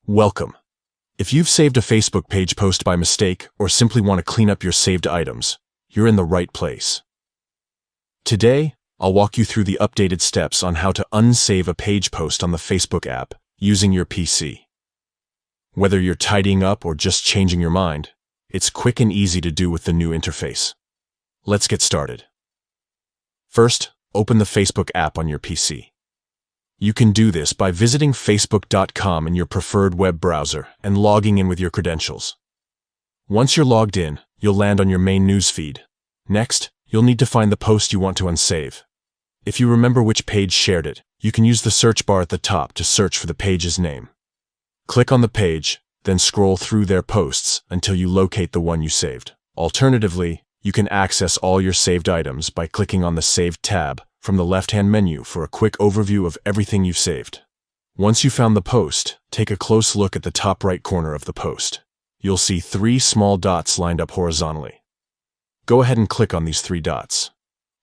Welcome. If you've saved a Facebook page post by mistake or simply want to clean up your saved items, you're in the right place. Today, I'll walk you through the updated steps on how to unsave a page post on the Facebook app using your PC. Whether you're tidying up or just changing your mind, it's quick and easy to do with the new interface. Let's get started. First, open the Facebook app on your PC. You can do this by visiting facebook.com in your preferred web browser and logging in with your credentials. Once you're logged in, you'll land on your main news feed. Next, you'll need to find the post you want to unsave. If you remember which page shared it, you can use the search bar at the top to search for the page's name. Click on the page, then scroll through their posts until you locate the one you saved. Alternatively, you can access all your saved items by clicking on the Saved tab from the left-hand menu for a quick overview of everything you've saved. Once you've found the post, take a close look at the top right corner of the post. You'll see 3 small dots lined up horizontally. Go ahead and click on these 3 dots.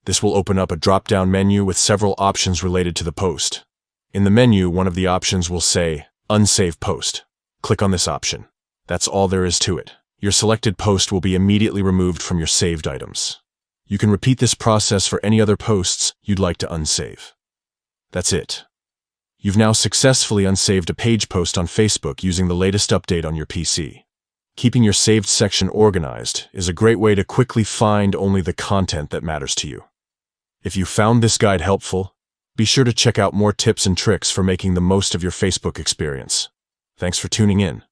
This will open up a drop-down menu with several options related to the post. In the menu, one of the options will say, Unsave Post. Click on this option. That's all there is to it. Your selected post will be immediately removed from your saved items. You can repeat this process for any other posts you'd like to unsave. That's it. You've now successfully unsaved a page post on Facebook using the latest update on your PC. Keeping your saved section organized is a great way to quickly find only the content that matters to you. If you found this guide helpful, be sure to check out more tips and tricks for making the most of your Facebook experience. Thanks for tuning in.